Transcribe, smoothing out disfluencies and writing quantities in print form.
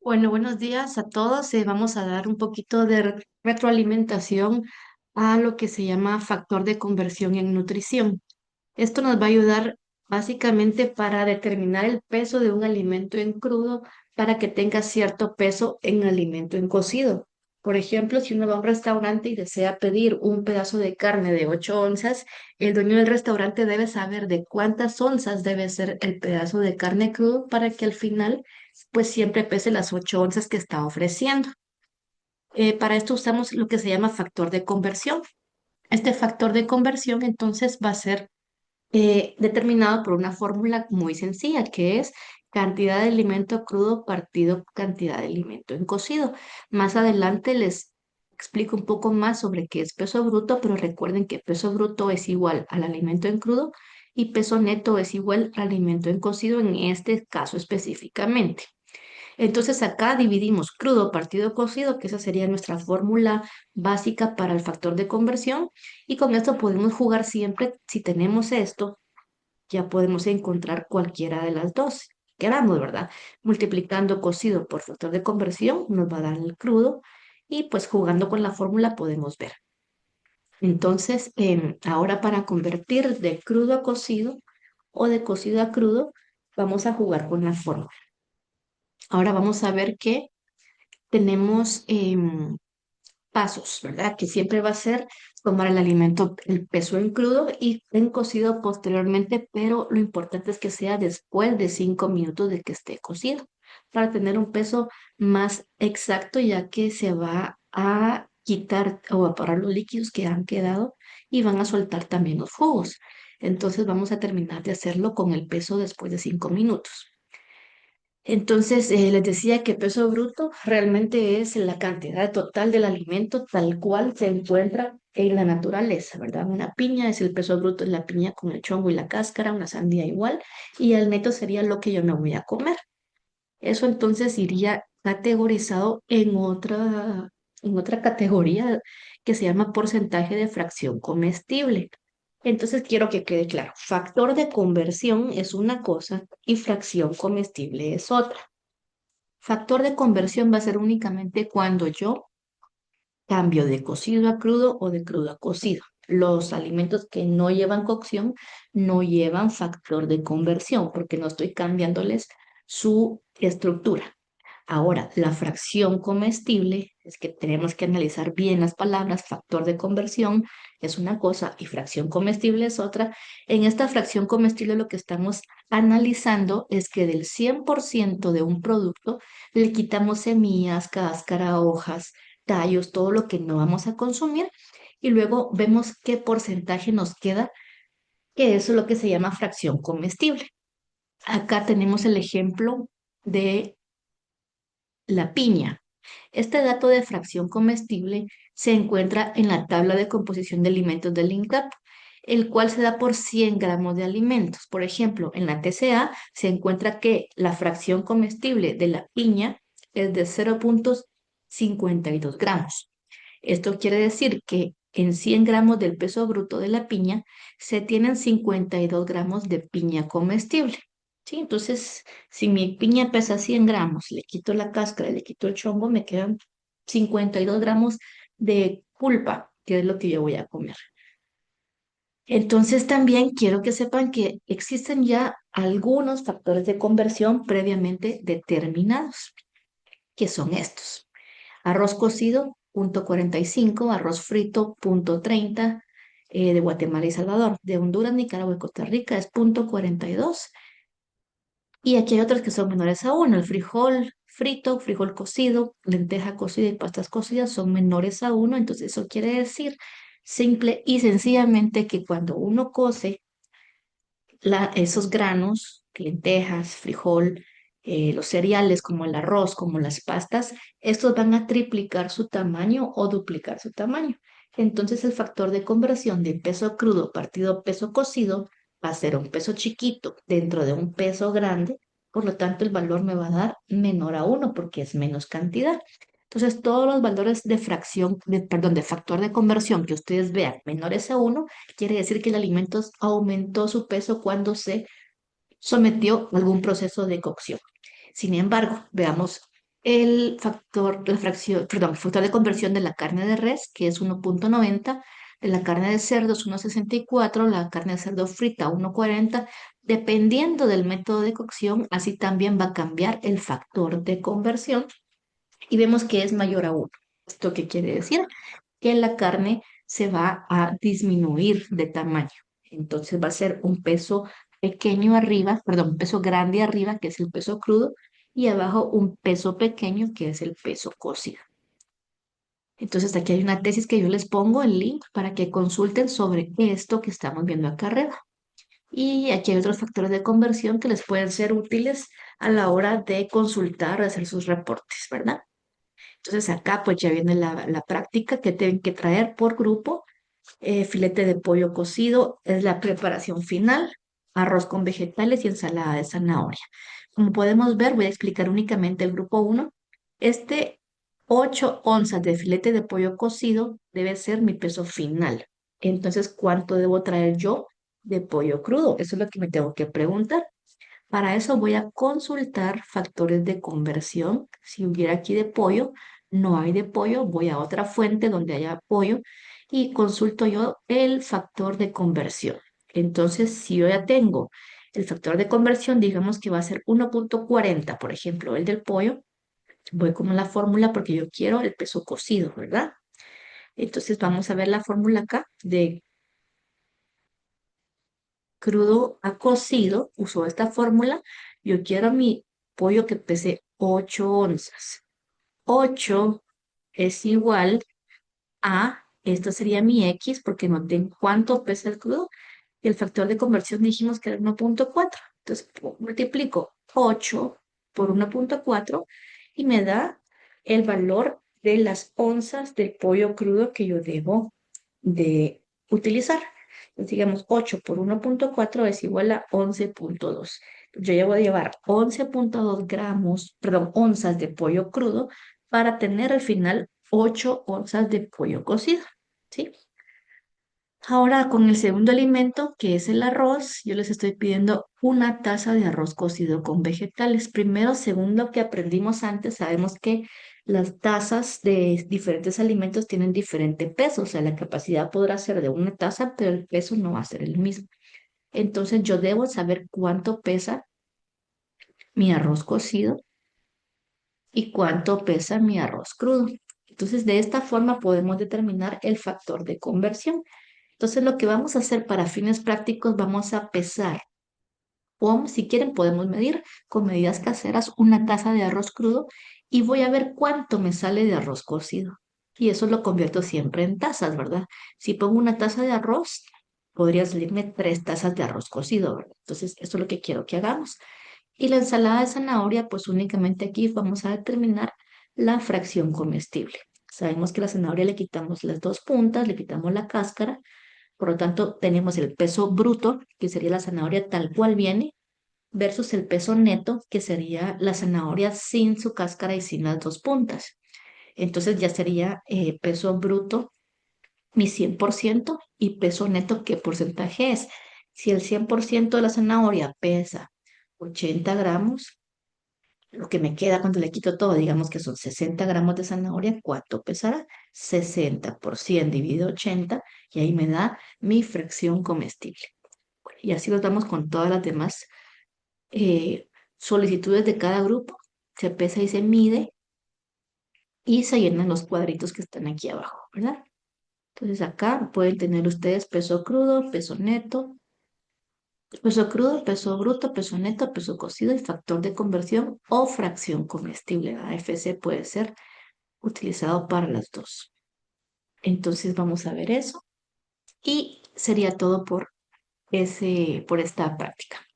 Bueno, buenos días a todos. Vamos a dar un poquito de retroalimentación a lo que se llama factor de conversión en nutrición. Esto nos va a ayudar básicamente para determinar el peso de un alimento en crudo para que tenga cierto peso en alimento en cocido. Por ejemplo, si uno va a un restaurante y desea pedir un pedazo de carne de 8 onzas, el dueño del restaurante debe saber de cuántas onzas debe ser el pedazo de carne crudo para que al final pues siempre pese las 8 onzas que está ofreciendo. Para esto usamos lo que se llama factor de conversión. Este factor de conversión entonces va a ser determinado por una fórmula muy sencilla, que es cantidad de alimento crudo partido cantidad de alimento en cocido. Más adelante les explico un poco más sobre qué es peso bruto, pero recuerden que peso bruto es igual al alimento en crudo y peso neto es igual al alimento en cocido en este caso específicamente. Entonces acá dividimos crudo partido cocido, que esa sería nuestra fórmula básica para el factor de conversión. Y con esto podemos jugar siempre, si tenemos esto, ya podemos encontrar cualquiera de las dos. Queramos, ¿verdad? Multiplicando cocido por factor de conversión nos va a dar el crudo y pues jugando con la fórmula podemos ver. Entonces, ahora para convertir de crudo a cocido o de cocido a crudo, vamos a jugar con la fórmula. Ahora vamos a ver que tenemos pasos, ¿verdad? Que siempre va a ser tomar el alimento, el peso en crudo y en cocido posteriormente, pero lo importante es que sea después de 5 minutos de que esté cocido, para tener un peso más exacto, ya que se va a quitar o evaporar los líquidos que han quedado y van a soltar también los jugos. Entonces vamos a terminar de hacerlo con el peso después de 5 minutos. Entonces, les decía que peso bruto realmente es la cantidad total del alimento tal cual se encuentra en la naturaleza, ¿verdad? Una piña es el peso bruto, es la piña con el chongo y la cáscara, una sandía igual, y el neto sería lo que yo me voy a comer. Eso entonces iría categorizado en otra categoría que se llama porcentaje de fracción comestible. Entonces quiero que quede claro, factor de conversión es una cosa y fracción comestible es otra. Factor de conversión va a ser únicamente cuando yo cambio de cocido a crudo o de crudo a cocido. Los alimentos que no llevan cocción no llevan factor de conversión porque no estoy cambiándoles su estructura. Ahora, la fracción comestible es que tenemos que analizar bien las palabras. Factor de conversión es una cosa y fracción comestible es otra. En esta fracción comestible lo que estamos analizando es que del 100% de un producto le quitamos semillas, cáscara, hojas, tallos, todo lo que no vamos a consumir y luego vemos qué porcentaje nos queda, que eso es lo que se llama fracción comestible. Acá tenemos el ejemplo de la piña. Este dato de fracción comestible se encuentra en la tabla de composición de alimentos del INCAP, el cual se da por 100 gramos de alimentos. Por ejemplo, en la TCA se encuentra que la fracción comestible de la piña es de 0,52 gramos. Esto quiere decir que en 100 gramos del peso bruto de la piña se tienen 52 gramos de piña comestible. ¿Sí? Entonces, si mi piña pesa 100 gramos, le quito la cáscara, le quito el chongo, me quedan 52 gramos de pulpa, que es lo que yo voy a comer. Entonces, también quiero que sepan que existen ya algunos factores de conversión previamente determinados, que son estos. Arroz cocido, 0,45, arroz frito, 0,30, de Guatemala y Salvador. De Honduras, Nicaragua y Costa Rica es 0,42. Y aquí hay otros que son menores a uno. El frijol frito, frijol cocido, lenteja cocida y pastas cocidas son menores a uno. Entonces eso quiere decir simple y sencillamente que cuando uno cose esos granos, lentejas, frijol, los cereales como el arroz, como las pastas, estos van a triplicar su tamaño o duplicar su tamaño. Entonces el factor de conversión de peso crudo partido peso cocido va a ser un peso chiquito dentro de un peso grande, por lo tanto el valor me va a dar menor a uno porque es menos cantidad. Entonces todos los valores de fracción, perdón, de factor de conversión que ustedes vean menores a uno, quiere decir que el alimento aumentó su peso cuando se sometió a algún proceso de cocción. Sin embargo, veamos el factor, la fracción, perdón, el factor de conversión de la carne de res, que es 1,90, de la carne de cerdo es 1,64, la carne de cerdo frita 1,40. Dependiendo del método de cocción, así también va a cambiar el factor de conversión y vemos que es mayor a 1. ¿Esto qué quiere decir? Que la carne se va a disminuir de tamaño. Entonces va a ser un peso pequeño arriba, perdón, un peso grande arriba, que es el peso crudo, y abajo un peso pequeño, que es el peso cocido. Entonces aquí hay una tesis que yo les pongo el link para que consulten sobre esto que estamos viendo acá arriba. Y aquí hay otros factores de conversión que les pueden ser útiles a la hora de consultar, hacer sus reportes, ¿verdad? Entonces acá pues ya viene la práctica que tienen que traer por grupo. Filete de pollo cocido es la preparación final, arroz con vegetales y ensalada de zanahoria. Como podemos ver, voy a explicar únicamente el grupo uno. Este 8 onzas de filete de pollo cocido debe ser mi peso final. Entonces, ¿cuánto debo traer yo de pollo crudo? Eso es lo que me tengo que preguntar. Para eso voy a consultar factores de conversión. Si hubiera aquí de pollo, no hay de pollo, voy a otra fuente donde haya pollo y consulto yo el factor de conversión. Entonces, si yo ya tengo el factor de conversión, digamos que va a ser 1,40, por ejemplo, el del pollo, voy con la fórmula porque yo quiero el peso cocido, ¿verdad? Entonces, vamos a ver la fórmula acá de crudo a cocido, uso esta fórmula, yo quiero mi pollo que pese 8 onzas. 8 es igual a, esto sería mi X porque no tengo cuánto pesa el crudo, y el factor de conversión dijimos que era 1,4. Entonces multiplico 8 por 1,4 y me da el valor de las onzas de pollo crudo que yo debo de utilizar. Entonces, digamos, 8 por 1,4 es igual a 11,2. Yo ya voy a llevar 11,2 gramos, perdón, onzas de pollo crudo para tener al final 8 onzas de pollo cocido, ¿sí? Ahora con el segundo alimento, que es el arroz, yo les estoy pidiendo una taza de arroz cocido con vegetales. Primero, según lo que aprendimos antes, sabemos que las tazas de diferentes alimentos tienen diferente peso, o sea, la capacidad podrá ser de una taza, pero el peso no va a ser el mismo. Entonces, yo debo saber cuánto pesa mi arroz cocido y cuánto pesa mi arroz crudo. Entonces, de esta forma podemos determinar el factor de conversión. Entonces, lo que vamos a hacer para fines prácticos, vamos a pesar, o si quieren podemos medir con medidas caseras una taza de arroz crudo y voy a ver cuánto me sale de arroz cocido. Y eso lo convierto siempre en tazas, ¿verdad? Si pongo una taza de arroz, podría salirme 3 tazas de arroz cocido, ¿verdad? Entonces, eso es lo que quiero que hagamos. Y la ensalada de zanahoria, pues únicamente aquí vamos a determinar la fracción comestible. Sabemos que a la zanahoria le quitamos las dos puntas, le quitamos la cáscara, por lo tanto tenemos el peso bruto, que sería la zanahoria tal cual viene, versus el peso neto, que sería la zanahoria sin su cáscara y sin las dos puntas. Entonces ya sería peso bruto mi 100% y peso neto, ¿qué porcentaje es? Si el 100% de la zanahoria pesa 80 gramos, lo que me queda cuando le quito todo, digamos que son 60 gramos de zanahoria, ¿cuánto pesará? 60% dividido 80 y ahí me da mi fracción comestible. Bueno, y así lo damos con todas las demás eh, solicitudes de cada grupo. Se pesa y se mide y se llenan los cuadritos que están aquí abajo, ¿verdad? Entonces acá pueden tener ustedes peso crudo, peso crudo, peso bruto, peso neto, peso cocido y factor de conversión o fracción comestible. AFC puede ser utilizado para las dos. Entonces vamos a ver eso y sería todo por esta práctica.